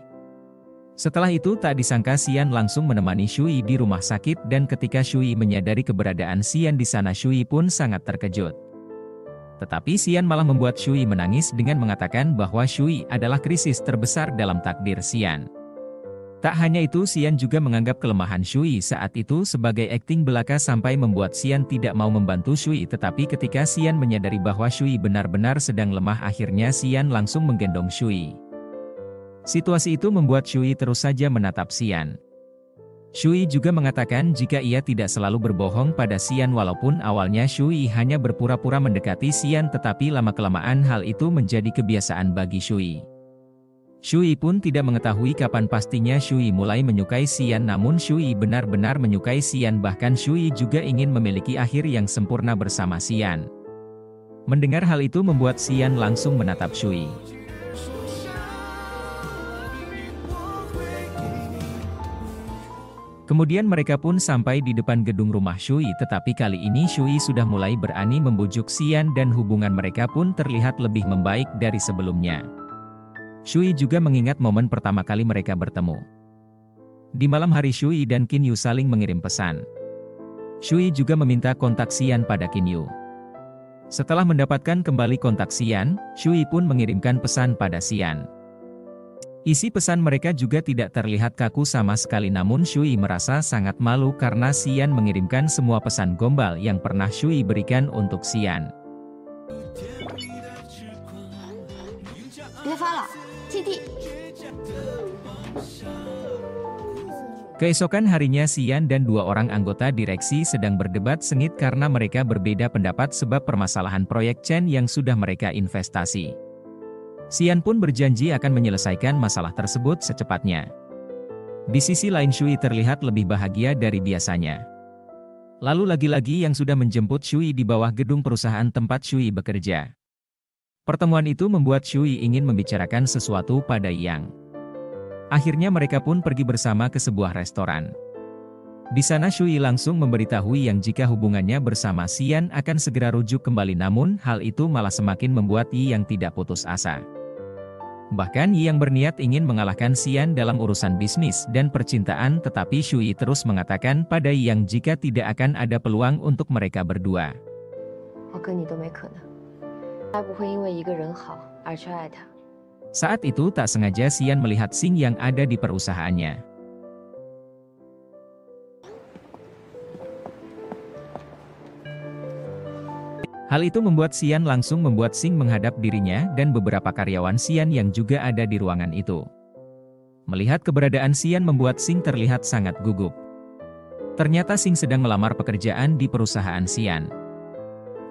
Setelah itu tak disangka Xian langsung menemani Shui di rumah sakit dan ketika Shui menyadari keberadaan Xian di sana, Shui pun sangat terkejut. Tetapi Xian malah membuat Shui menangis dengan mengatakan bahwa Shui adalah krisis terbesar dalam takdir Xian. Tak hanya itu, Xian juga menganggap kelemahan Shui saat itu sebagai akting belaka sampai membuat Xian tidak mau membantu Shui. Tetapi ketika Xian menyadari bahwa Shui benar-benar sedang lemah, akhirnya Xian langsung menggendong Shui. Situasi itu membuat Shui terus saja menatap Xian. Shui juga mengatakan jika ia tidak selalu berbohong pada Xian, walaupun awalnya Shui hanya berpura-pura mendekati Xian, tetapi lama-kelamaan hal itu menjadi kebiasaan bagi Shui. Shui pun tidak mengetahui kapan pastinya Shui mulai menyukai Xian, namun Shui benar-benar menyukai Xian, bahkan Shui juga ingin memiliki akhir yang sempurna bersama Xian. Mendengar hal itu membuat Xian langsung menatap Shui. Kemudian mereka pun sampai di depan gedung rumah Shui, tetapi kali ini Shui sudah mulai berani membujuk Xian dan hubungan mereka pun terlihat lebih membaik dari sebelumnya. Shui juga mengingat momen pertama kali mereka bertemu. Di malam hari Shui dan Qin Yu saling mengirim pesan. Shui juga meminta kontak Xian pada Qin Yu. Setelah mendapatkan kembali kontak Xian, Shui pun mengirimkan pesan pada Xian. Isi pesan mereka juga tidak terlihat kaku sama sekali, namun Shui merasa sangat malu karena Xian mengirimkan semua pesan gombal yang pernah Shui berikan untuk Xian. Keesokan harinya Xian dan dua orang anggota direksi sedang berdebat sengit karena mereka berbeda pendapat sebab permasalahan proyek Chen yang sudah mereka investasi. Xian pun berjanji akan menyelesaikan masalah tersebut secepatnya. Di sisi lain Shui terlihat lebih bahagia dari biasanya. Lalu lagi-lagi yang sudah menjemput Shui di bawah gedung perusahaan tempat Shui bekerja. Pertemuan itu membuat Shui ingin membicarakan sesuatu pada Yang. Akhirnya mereka pun pergi bersama ke sebuah restoran. Di sana Shui langsung memberitahu Yang jika hubungannya bersama Xian akan segera rujuk kembali, namun hal itu malah semakin membuat Yang tidak putus asa. Bahkan Yang berniat ingin mengalahkan Xian dalam urusan bisnis dan percintaan, tetapi Shui terus mengatakan pada Yang jika tidak akan ada peluang untuk mereka berdua. Saat itu tak sengaja Xian melihat Xing yang ada di perusahaannya. Hal itu membuat Xian langsung membuat Xing menghadap dirinya dan beberapa karyawan Xian yang juga ada di ruangan itu. Melihat keberadaan Xian membuat Xing terlihat sangat gugup. Ternyata Xing sedang melamar pekerjaan di perusahaan Xian.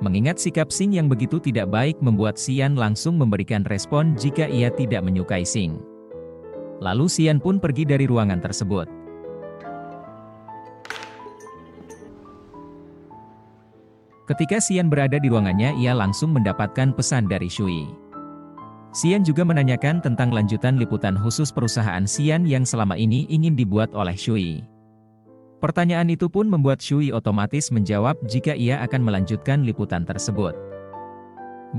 Mengingat sikap Xing yang begitu tidak baik membuat Xian langsung memberikan respon jika ia tidak menyukai Xing. Lalu Xian pun pergi dari ruangan tersebut. Ketika Xian berada di ruangannya, ia langsung mendapatkan pesan dari Shui. Xian juga menanyakan tentang lanjutan liputan khusus perusahaan Xian yang selama ini ingin dibuat oleh Shui. Pertanyaan itu pun membuat Shui otomatis menjawab jika ia akan melanjutkan liputan tersebut.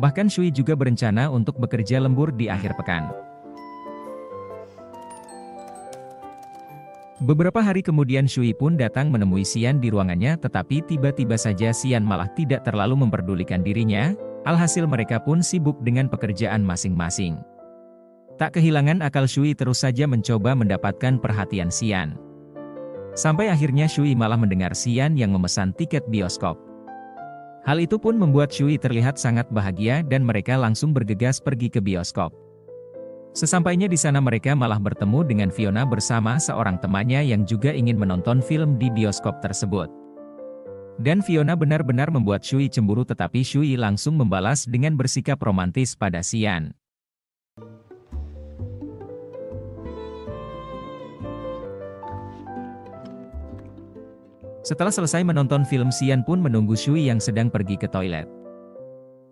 Bahkan Shui juga berencana untuk bekerja lembur di akhir pekan. Beberapa hari kemudian Shui pun datang menemui Xian di ruangannya, tetapi tiba-tiba saja Xian malah tidak terlalu memperdulikan dirinya. Alhasil mereka pun sibuk dengan pekerjaan masing-masing. Tak kehilangan akal, Shui terus saja mencoba mendapatkan perhatian Xian. Sampai akhirnya Shui malah mendengar Xian yang memesan tiket bioskop. Hal itu pun membuat Shui terlihat sangat bahagia dan mereka langsung bergegas pergi ke bioskop. Sesampainya di sana mereka malah bertemu dengan Fiona bersama seorang temannya yang juga ingin menonton film di bioskop tersebut. Dan Fiona benar-benar membuat Shui cemburu, tetapi Shui langsung membalas dengan bersikap romantis pada Xian. Setelah selesai menonton film, Xian pun menunggu Shui yang sedang pergi ke toilet.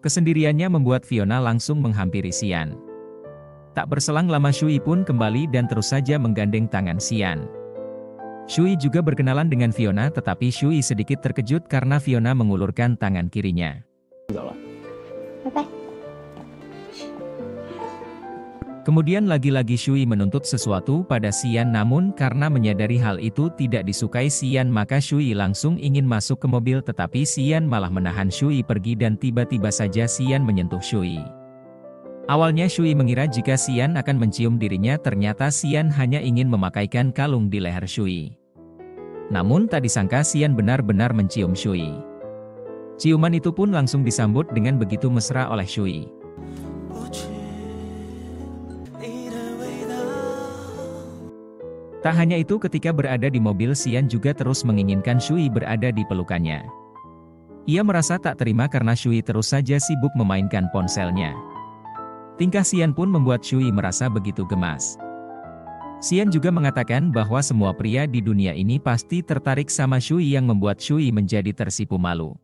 Kesendiriannya membuat Fiona langsung menghampiri Xian. Tak berselang lama Shui pun kembali dan terus saja menggandeng tangan Xian. Shui juga berkenalan dengan Fiona, tetapi Shui sedikit terkejut karena Fiona mengulurkan tangan kirinya. Bye-bye. Kemudian lagi-lagi Shui menuntut sesuatu pada Xian, namun karena menyadari hal itu tidak disukai Xian, maka Shui langsung ingin masuk ke mobil, tetapi Xian malah menahan Shui pergi dan tiba-tiba saja Xian menyentuh Shui. Awalnya Shui mengira jika Xian akan mencium dirinya, ternyata Xian hanya ingin memakaikan kalung di leher Shui. Namun tak disangka Xian benar-benar mencium Shui. Ciuman itu pun langsung disambut dengan begitu mesra oleh Shui. Tak hanya itu, ketika berada di mobil Xian juga terus menginginkan Shui berada di pelukannya. Ia merasa tak terima karena Shui terus saja sibuk memainkan ponselnya. Tingkah Xian pun membuat Shui merasa begitu gemas. Xian juga mengatakan bahwa semua pria di dunia ini pasti tertarik sama Shui, yang membuat Shui menjadi tersipu malu.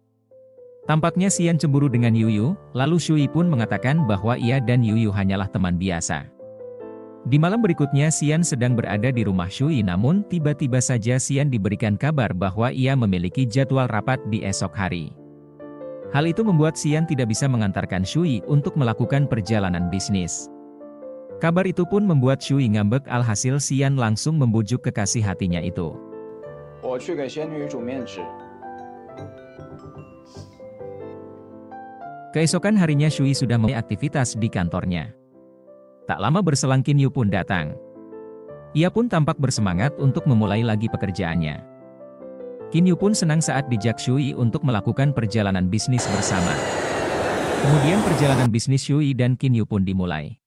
Tampaknya Xian cemburu dengan Yuyu, lalu Shui pun mengatakan bahwa ia dan Yuyu hanyalah teman biasa. Di malam berikutnya Xian sedang berada di rumah Shui, namun tiba-tiba saja Xian diberikan kabar bahwa ia memiliki jadwal rapat di esok hari. Hal itu membuat Xian tidak bisa mengantarkan Shui untuk melakukan perjalanan bisnis. Kabar itu pun membuat Shui ngambek, alhasil Xian langsung membujuk kekasih hatinya itu. Keesokan harinya Shui sudah mulai aktivitas di kantornya. Tak lama berselang Qin Yu pun datang. Ia pun tampak bersemangat untuk memulai lagi pekerjaannya. Qin Yu pun senang saat dijak Shui untuk melakukan perjalanan bisnis bersama. Kemudian perjalanan bisnis Shui dan Qin Yu pun dimulai.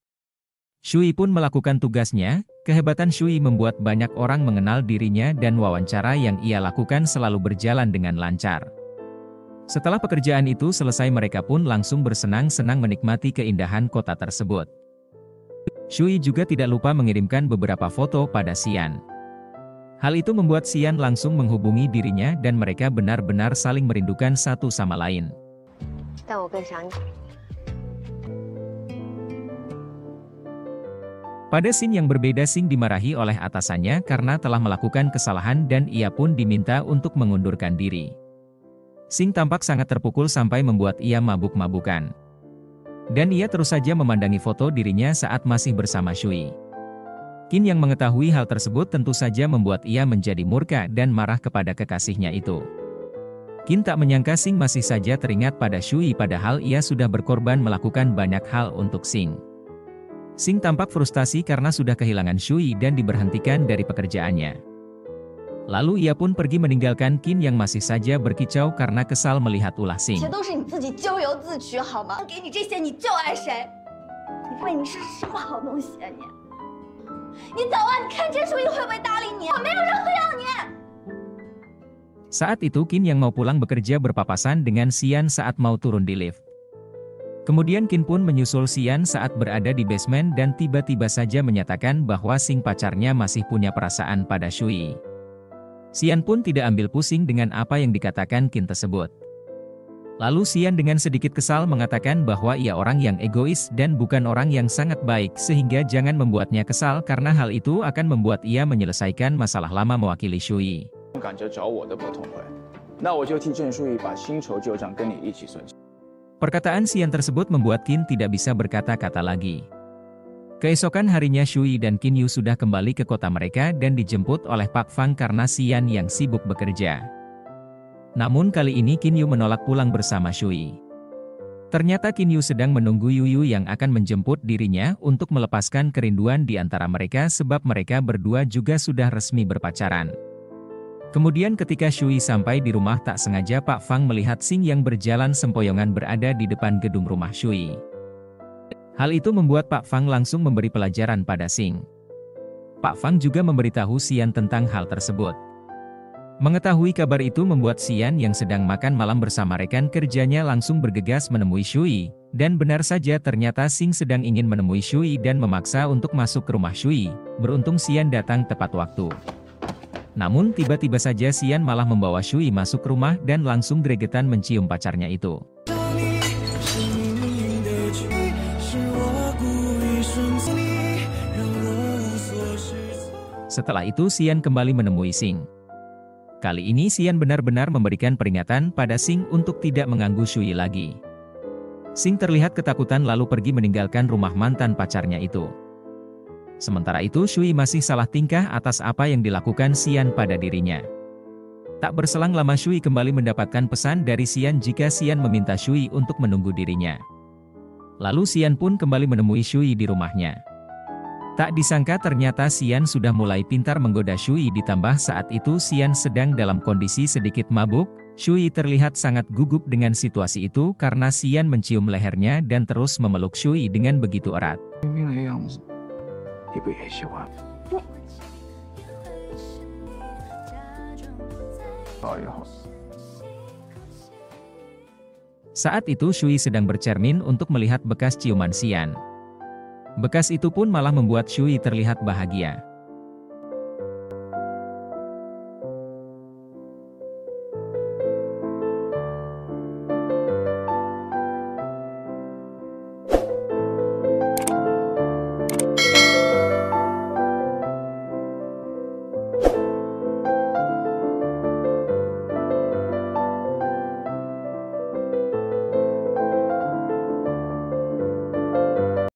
Shui pun melakukan tugasnya. Kehebatan Shui membuat banyak orang mengenal dirinya dan wawancara yang ia lakukan selalu berjalan dengan lancar. Setelah pekerjaan itu selesai, mereka pun langsung bersenang-senang menikmati keindahan kota tersebut. Shui juga tidak lupa mengirimkan beberapa foto pada Xian. Hal itu membuat Xian langsung menghubungi dirinya dan mereka benar-benar saling merindukan satu sama lain. Pada scene yang berbeda, Xing dimarahi oleh atasannya karena telah melakukan kesalahan dan ia pun diminta untuk mengundurkan diri. Xing tampak sangat terpukul sampai membuat ia mabuk-mabukan. Dan ia terus saja memandangi foto dirinya saat masih bersama Shui. Qin yang mengetahui hal tersebut tentu saja membuat ia menjadi murka dan marah kepada kekasihnya itu. Qin tak menyangka Xing masih saja teringat pada Shui, padahal ia sudah berkorban melakukan banyak hal untuk Xing. Xing tampak frustasi karena sudah kehilangan Shui dan diberhentikan dari pekerjaannya. Lalu ia pun pergi meninggalkan Qin yang masih saja berkicau karena kesal melihat ulah Xing. Saat itu Qin yang mau pulang bekerja berpapasan dengan Xian saat mau turun di lift. Kemudian Qin pun menyusul Xian saat berada di basement dan tiba-tiba saja menyatakan bahwa Xing pacarnya masih punya perasaan pada Shui. Xian pun tidak ambil pusing dengan apa yang dikatakan Qin tersebut. Lalu Xian dengan sedikit kesal mengatakan bahwa ia orang yang egois dan bukan orang yang sangat baik sehingga jangan membuatnya kesal karena hal itu akan membuat ia menyelesaikan masalah lama mewakili Shui. Perkataan Xian tersebut membuat Qin tidak bisa berkata-kata lagi. Keesokan harinya Shui dan Qin Yu sudah kembali ke kota mereka dan dijemput oleh Pak Fang karena Xian yang sibuk bekerja. Namun kali ini Qin Yu menolak pulang bersama Shui. Ternyata Qin Yu sedang menunggu Yu Yu yang akan menjemput dirinya untuk melepaskan kerinduan di antara mereka sebab mereka berdua juga sudah resmi berpacaran. Kemudian ketika Shui sampai di rumah tak sengaja Pak Fang melihat Xing yang berjalan sempoyongan berada di depan gedung rumah Shui. Hal itu membuat Pak Fang langsung memberi pelajaran pada Xing. Pak Fang juga memberitahu Xian tentang hal tersebut. Mengetahui kabar itu membuat Xian yang sedang makan malam bersama rekan kerjanya langsung bergegas menemui Shui, dan benar saja ternyata Xing sedang ingin menemui Shui dan memaksa untuk masuk ke rumah Shui. Beruntung Xian datang tepat waktu. Namun tiba-tiba saja Xian malah membawa Shui masuk ke rumah dan langsung gregetan mencium pacarnya itu. Setelah itu Xian kembali menemui Xing. Kali ini Xian benar-benar memberikan peringatan pada Xing untuk tidak mengganggu Shui lagi. Xing terlihat ketakutan lalu pergi meninggalkan rumah mantan pacarnya itu. Sementara itu Shui masih salah tingkah atas apa yang dilakukan Xian pada dirinya. Tak berselang lama Shui kembali mendapatkan pesan dari Xian jika Xian meminta Shui untuk menunggu dirinya. Lalu Xian pun kembali menemui Shui di rumahnya. Tak disangka ternyata Xian sudah mulai pintar menggoda Shui ditambah saat itu Xian sedang dalam kondisi sedikit mabuk. Shui terlihat sangat gugup dengan situasi itu karena Xian mencium lehernya dan terus memeluk Shui dengan begitu erat. Saat itu Shui sedang bercermin untuk melihat bekas ciuman Xian. Bekas itu pun malah membuat Shui terlihat bahagia.